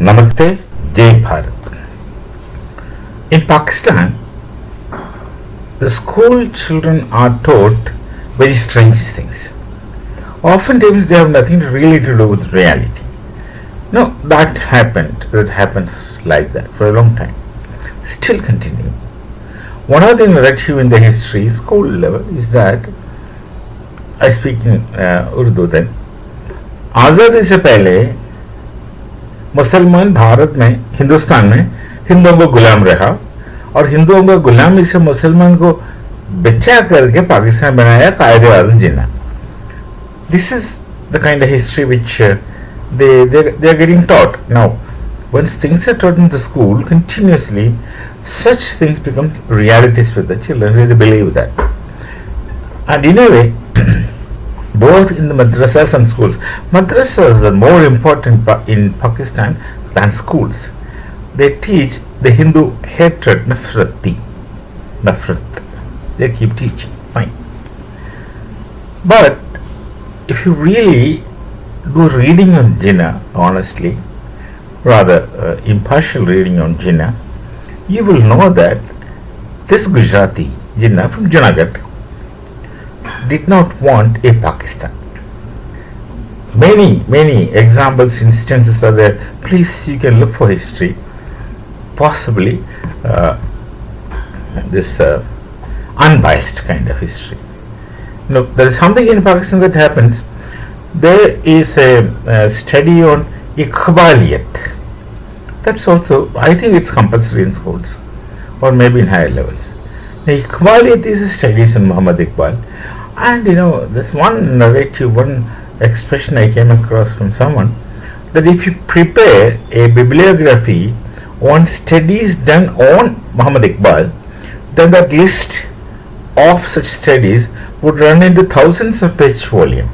Namaste, Jai Bharat. In Pakistan, the school children are taught very strange things. Oftentimes, they have nothing really to do with reality. No, that happens like that for a long time. Still continue. One of the narrative in the history, school level, is that I speak in Urdu then. आज़ादी से पहले मुसलमान भारत में, हिंदुस्तान में हिंदुओं को गुलाम रहा और हिंदुओं को गुलामी से मुसलमान को बचा करके पाकिस्तान बनाया कायदे आज़म जिन्ना. This is the kind of history which they are getting taught. Now, once things are taught in the school continuously, such things become realities for the children. They believe that. And in a way, both in the madrasas and schools. Madrasas are more important in Pakistan than schools. They teach the Hindu hatred, nafrat. They keep teaching, fine. But if you really do reading on Jinnah, honestly, rather impartial reading on Jinnah, you will know that this Gujarati Jinnah from Junagadh did not want a Pakistan. Many examples, instances are there. Please, you can look for history. Possibly this unbiased kind of history. Now, there is something in Pakistan that happens. There is a study on Iqbaliyat. That's also, I think it's compulsory in schools or maybe in higher levels. Now, Iqbaliyat is a studies on Muhammad Iqbal. And this one narrative, one expression I came across from someone, that if you prepare a bibliography on studies done on Muhammad Iqbal, then that list of such studies would run into thousands of page volume.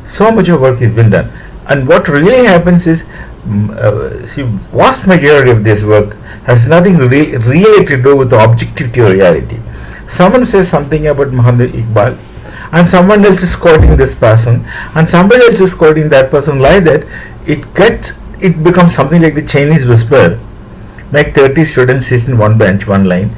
So much of work has been done. And what really happens is, vast majority of this work has nothing really to do with the objectivity or reality. Someone says something about Muhammad Iqbal and someone else is quoting this person and somebody else is quoting that person, like that it becomes something like the Chinese whisper. Make 30 students sit in one bench, one line,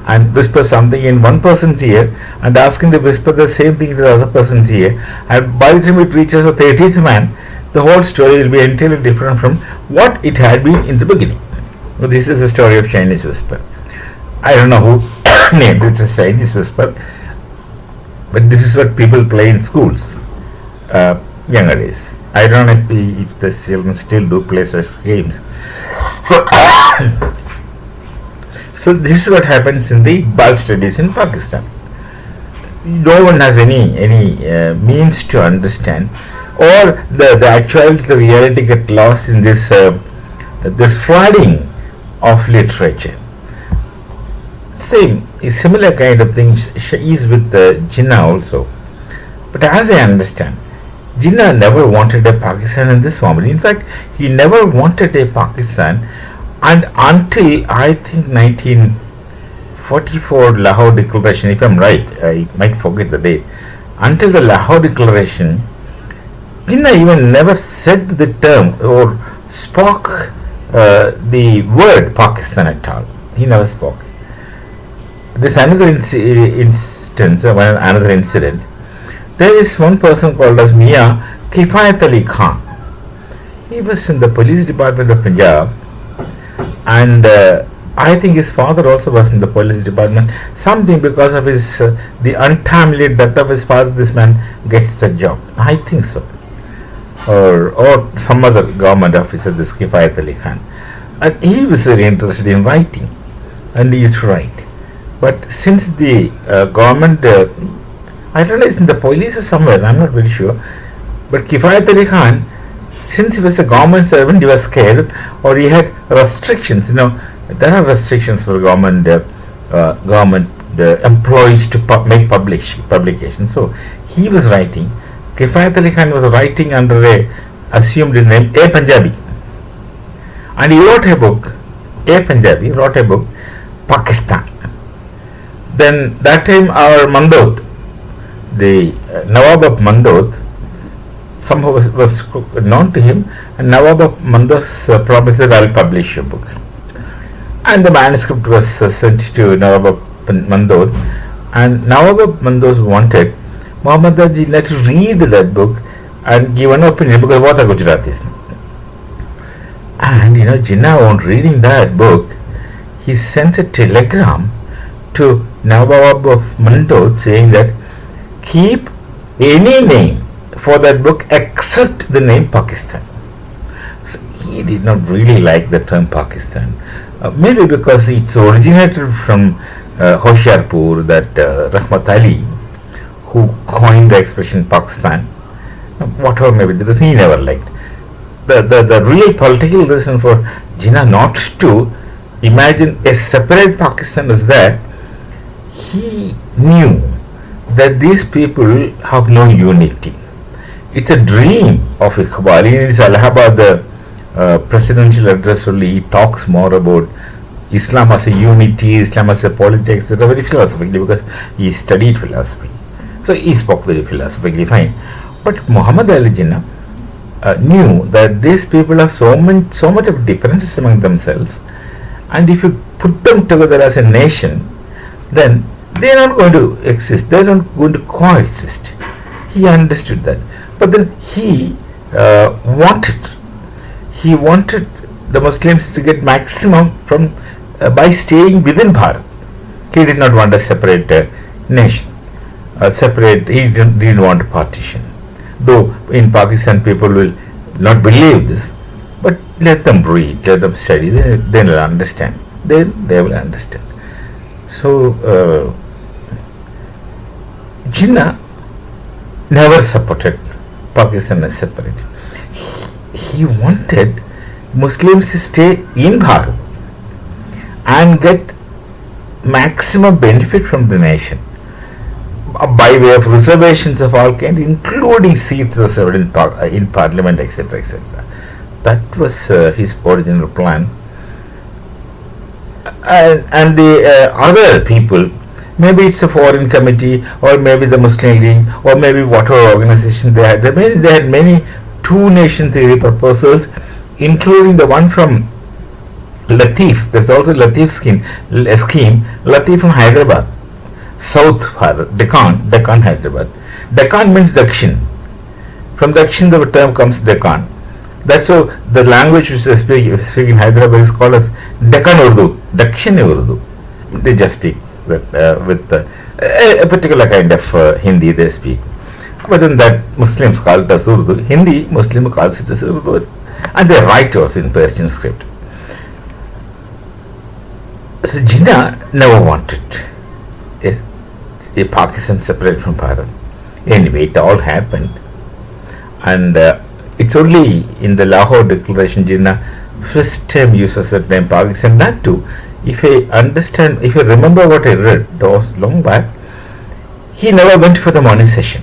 and whisper something in one person's ear and ask him to whisper the same thing to the other person's ear, and by the time it reaches the 30th man, the whole story will be entirely different from what it had been in the beginning. So this is the story of Chinese whisper. I don't know who named it as Chinese whisper, but this is what people play in schools younger days. I don't know if the children still do play such games. So this is what happens in the Iqbal studies in Pakistan. No one has any means to understand, or the actuality, the reality get lost in this flooding of literature. Similar kind of thing is with Jinnah also. But as I understand, Jinnah never wanted a Pakistan in this form. In fact, he never wanted a Pakistan, and until I think 1944 Lahore Declaration, if I'm right, I might forget the date. Until the Lahore Declaration, Jinnah even never said the term or spoke the word Pakistan at all. He never spoke. This another another incident. There is one person called as Mia Kifayat Ali Khan. He was in the police department of Punjab, and I think his father also was in the police department. Something because of his the untimely death of his father, this man gets the job. I think so, or some other government officer. This Kifayat Ali Khan, and he was very interested in writing, and he used to write. But since the government, I don't know, it's in the police or somewhere, I'm not very sure. But Kifayat Ali Khan, since he was a government servant, he was scared, or he had restrictions. There are restrictions for government employees to make publications. So he was writing. Kifayat Ali Khan was writing under a assumed name A Punjabi, and he wrote a book. A Punjabi wrote a book, Pakistan. Then that time our Mandot, the Nawab of Mandot, somehow was known to him, and Nawab of Mandos promised that I'll publish your book. And the manuscript was sent to Nawab of Mandod, and Nawab of Mandos wanted Muhammad Jinnah to read that book and give an opinion, because what are Gujaratis. And Jinnah, on reading that book, he sent a telegram to Nawab of Mandod saying that keep any name for that book except the name Pakistan. So he did not really like the term Pakistan. Maybe because it's originated from Hoshiarpur, that Rahmat Ali, who coined the expression Pakistan. Whatever maybe the reason, he never liked. The real political reason for Jinnah not to imagine a separate Pakistan is that he knew that these people have no unity. It's a dream of Iqbal. In his Allahabad presidential address only, he talks more about Islam as a unity, Islam as a politics, etc., very philosophically, because he studied philosophy. So he spoke very philosophically, fine. But Muhammad Ali Jinnah knew that these people have so much of differences among themselves, and if you put them together as a nation, then they are not going to exist, they are not going to coexist. He understood that. But then he wanted the Muslims to get maximum from by staying within Bharat. He did not want a separate nation, he didn't want a partition. Though in Pakistan people will not believe this, but let them read, let them study, they will understand. They will understand. So Jinnah never supported Pakistan as separate. He wanted Muslims to stay in Bharat and get maximum benefit from the nation by way of reservations of all kinds, including seats reserved in parliament, etc., etc. That was his original plan. And the other people, maybe it's a foreign committee, or maybe the Muslim League, or maybe whatever organization they had. They had many two-nation theory proposals, including the one from Latif. There's also Latif scheme. Latif from Hyderabad, South Bharat, Deccan, Hyderabad. Deccan means Dakshin. From Dakshin the term comes Deccan. That's how the language which they speak in Hyderabad is called as Deccan Urdu, Dakshin Urdu. They just speak with a particular kind of Hindi they speak. But then that Muslims call it as Urdu. Hindi, Muslim calls it as Urdu. And they write also in Persian script. So Jinnah never wanted a Pakistan separate from Bharat. Anyway, it all happened. And it's only in the Lahore Declaration Jinnah first time uses the name Pakistan. That too, if I remember what I read, that was long back, he never went for the morning session.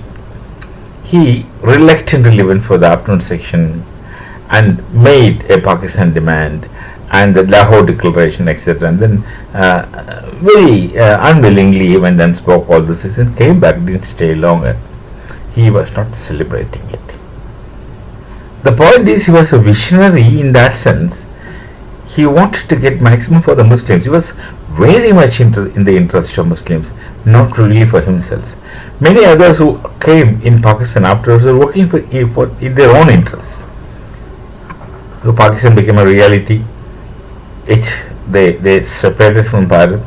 He reluctantly went for the afternoon section and made a Pakistan demand and the Lahore Declaration, etc. And then very unwillingly he went and spoke all this and came back, didn't stay longer. He was not celebrating it. The point is, he was a visionary in that sense. He wanted to get maximum for the Muslims. He was very much in the interest of Muslims, not really for himself. Many others who came in Pakistan afterwards were working for in their own interests. So Pakistan became a reality. They separated from Bharat.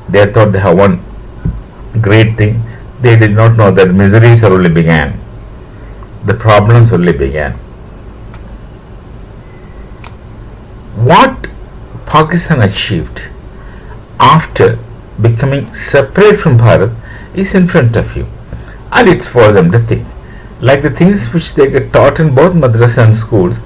They thought they have one great thing. They did not know that miseries only began. The problems only began. What Pakistan achieved after becoming separate from Bharat is in front of you, and it's for them to think. Like the things which they get taught in both madrasa and schools,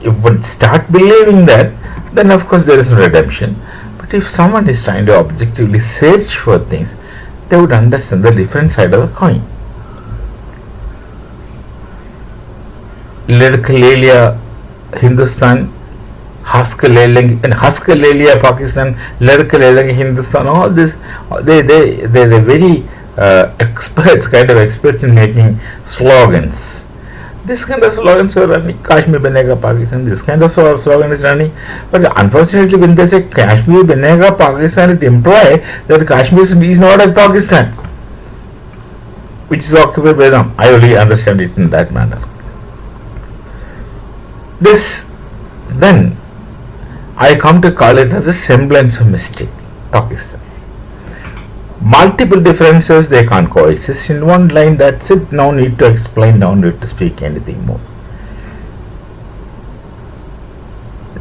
if one start believing that, then of course there is no redemption. But if someone is trying to objectively search for things, they would understand the different side of the coin. लड़का ले लिया हिंदुस्तान, हंस ले लेंगे, हंस ले लिया पाकिस्तान, लड़का ले लेंगे Hindustan. All this, they're very experts, kind of experts in making slogans, This kind of slogans were running. Kashmir Banega Pakistan. This kind of slogan is running. But unfortunately, when they say Kashmir Banega Pakistan, it implies that Kashmir is not a Pakistan, which is occupied by them. I only understand it in that manner. This, then, I come to call it as a semblance of mistake, Pakistan. Multiple differences, they can't coexist in one line. That's it. No need to explain, no need to speak anything more.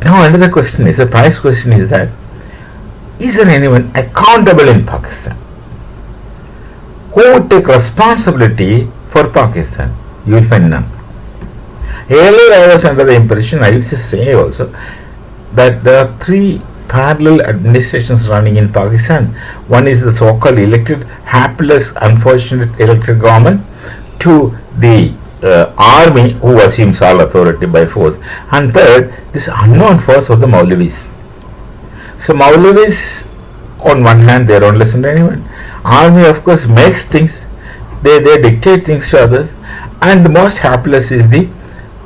Now another question is, the price question is that, is there anyone accountable in Pakistan who would take responsibility for Pakistan? You will find none. Earlier I was under the impression, I used to say also, that there are three parallel administrations running in Pakistan. One is the so-called elected, hapless, unfortunate elected government. Two, the army who assumes all authority by force. And third, this unknown force of the Maulavis. So Maulavis, on one hand, they don't listen to anyone. Army, of course, makes things, they dictate things to others. And the most hapless is the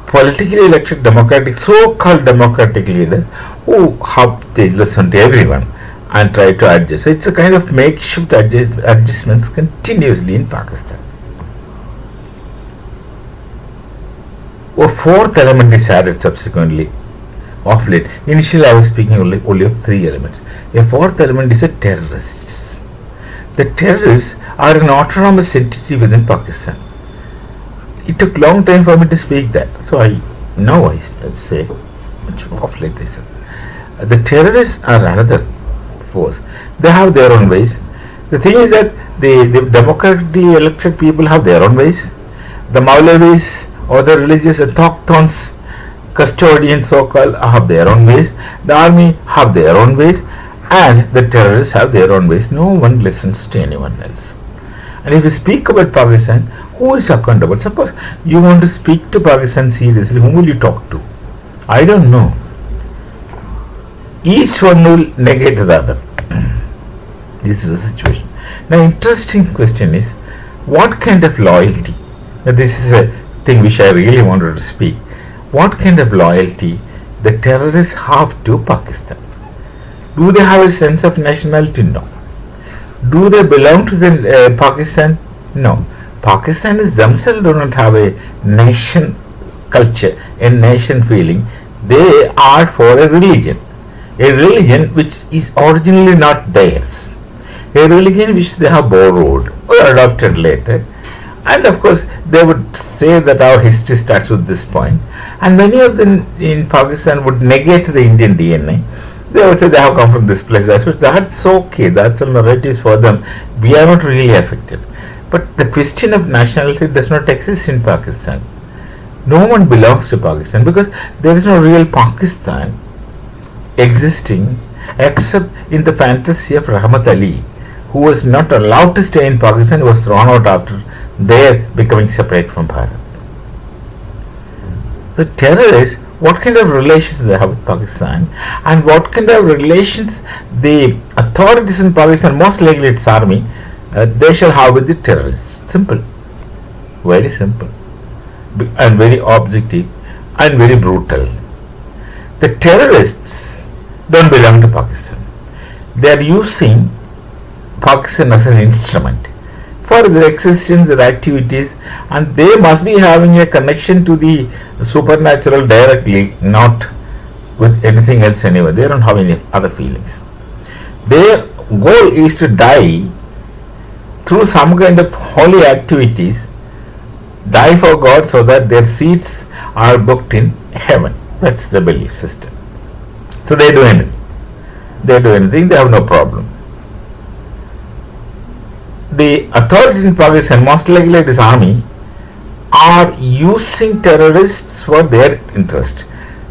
politically elected democratic, so-called democratic leader who they listen to everyone and try to adjust. It's a kind of makeshift adjustments continuously in Pakistan. A fourth element is added subsequently of late. Initially I was speaking only of three elements. A fourth element is the terrorists. The terrorists are an autonomous entity within Pakistan. It took long time for me to speak that. So I say much of late reason. The terrorists are another force. They have their own ways. The thing is that the democratically elected people have their own ways. The Maulavis or the religious autochthones, custodians so-called, have their own ways. The army have their own ways. And the terrorists have their own ways. No one listens to anyone else. And if you speak about Pakistan, who is accountable? Suppose you want to speak to Pakistan seriously, whom will you talk to? I don't know. Each one will negate the other. This is the situation. Now, interesting question is, what kind of loyalty? Now, this is a thing which I really wanted to speak. What kind of loyalty the terrorists have to Pakistan? Do they have a sense of nationality? No. Do they belong to the Pakistan? No. Pakistanis themselves do not have a nation culture, a nation feeling. They are for a religion which is originally not theirs, a religion which they have borrowed or adopted later. And of course, they would say that our history starts with this point. And many of them in Pakistan would negate the Indian DNA. They would say they have come from this place. That's okay. That's a narrative for them. We are not really affected. But the question of nationality does not exist in Pakistan. No one belongs to Pakistan because there is no real Pakistan existing except in the fantasy of Rahmat Ali, who was not allowed to stay in Pakistan. He was thrown out after their becoming separate from Bharat. The terrorists, what kind of relations they have with Pakistan, and what kind of relations the authorities in Pakistan, most likely its army, they shall have with the terrorists. Simple. Very simple. And very objective and very brutal. The terrorists don't belong to Pakistan. They are using Pakistan as an instrument for their existence, their activities, and they must be having a connection to the supernatural directly, not with anything else anyway. They don't have any other feelings. Their goal is to die through some kind of holy activities, die for God so that their seats are booked in heaven. That's the belief system. So they do anything. They have no problem. The authority in Pakistan, most likely this army, are using terrorists for their interest.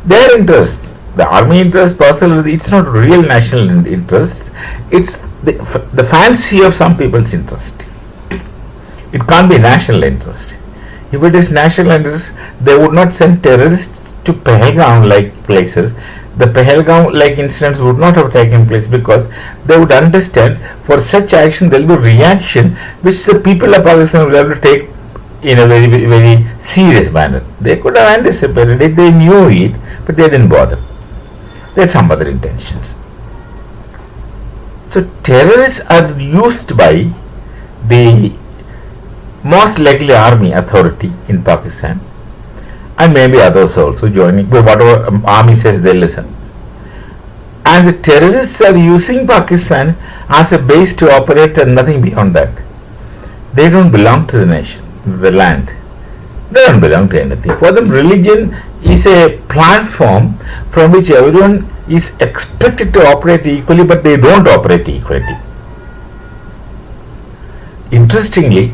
Their interests, the army interest, personal, it's not real national interest. It's the fancy of some people's interest. It can't be national interest. If it is national interest, they would not send terrorists to Pahalgam-like places. The Pahalgam-like incidents would not have taken place because they would understand for such action there will be reaction which the people of Pakistan will have to take in a very, very, very serious manner. They could have anticipated it, they knew it, but they didn't bother. They had some other intentions. So terrorists are used by the most likely army authority in Pakistan, and maybe others also joining, but whatever army says they listen. And the terrorists are using Pakistan as a base to operate and nothing beyond that. They don't belong to the nation, the land. They don't belong to anything. For them, religion is a platform from which everyone is expected to operate equally, but they don't operate equally. Interestingly,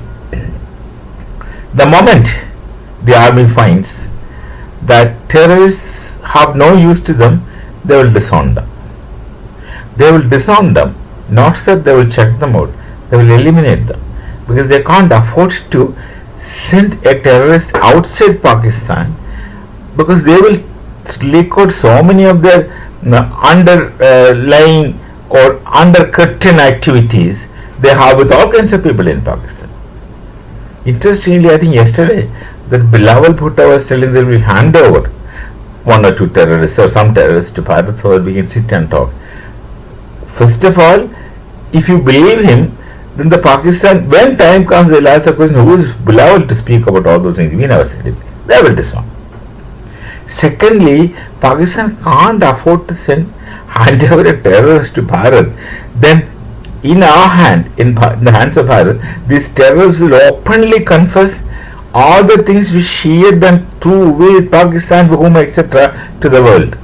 the moment the army finds that terrorists have no use to them, they will disown them. They will disown them, not that they will check them out, they will eliminate them, because they can't afford to send a terrorist outside Pakistan, because they will leak out so many of their underlying or under curtain activities they have with all kinds of people in Pakistan. Interestingly, I think yesterday that Bilawal Bhutto was telling that we hand over one or two terrorists or some terrorists to Bharat so that we can sit and talk. First of all, if you believe him, then the Pakistan, when time comes, they'll ask the question, who is Bilawal to speak about all those things? We never said it. They will disown. Secondly, Pakistan can't afford to hand over a terrorist to Bharat. Then in our hand, in the hands of Bharat, these terrorists will openly confess all the things which he had done to with Pakistan, Burma, etc. to the world.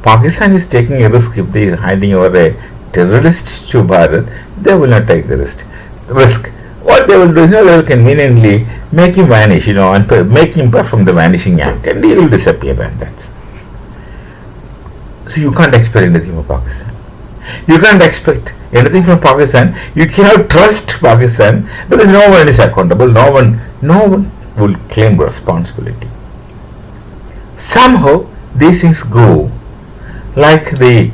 Pakistan is taking a risk if they are handing over a terrorist to Bharat. They will not take the risk. What they will do is, they will conveniently make him vanish, and make him perform the vanishing act, and he will disappear, and that's. So you can't expect anything from Pakistan. You can't expect anything from Pakistan. You cannot trust Pakistan because no one is accountable. No one will claim responsibility. Somehow these things go like the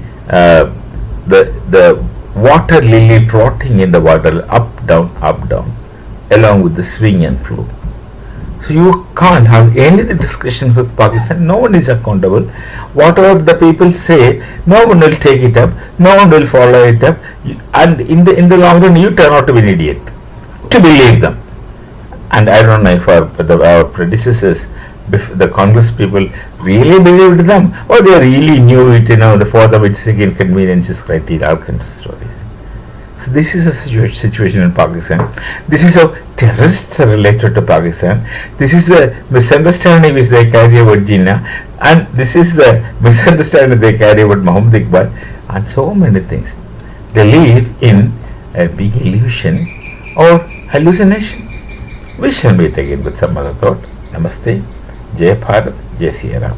water lily floating in the water, up down, along with the swing and flow. So you can't have any discussions with Pakistan. No one is accountable. Whatever the people say, no one will take it up. No one will follow it up. And in the long run, you turn out to be an idiot to believe them. And I don't know if our predecessors, the Congress people, really believed them, or they really knew it. The for them it's inconveniences criteria, all kinds of stories. So this is a situation in Pakistan. This is how terrorists are related to Pakistan. This is the misunderstanding which they carry about Jinnah, and this is the misunderstanding they carry about Muhammad Iqbal, and so many things. They live in a big illusion or hallucination. We shall meet again with some other thought. Namaste. Jai Bharat. Jai Siya Ram.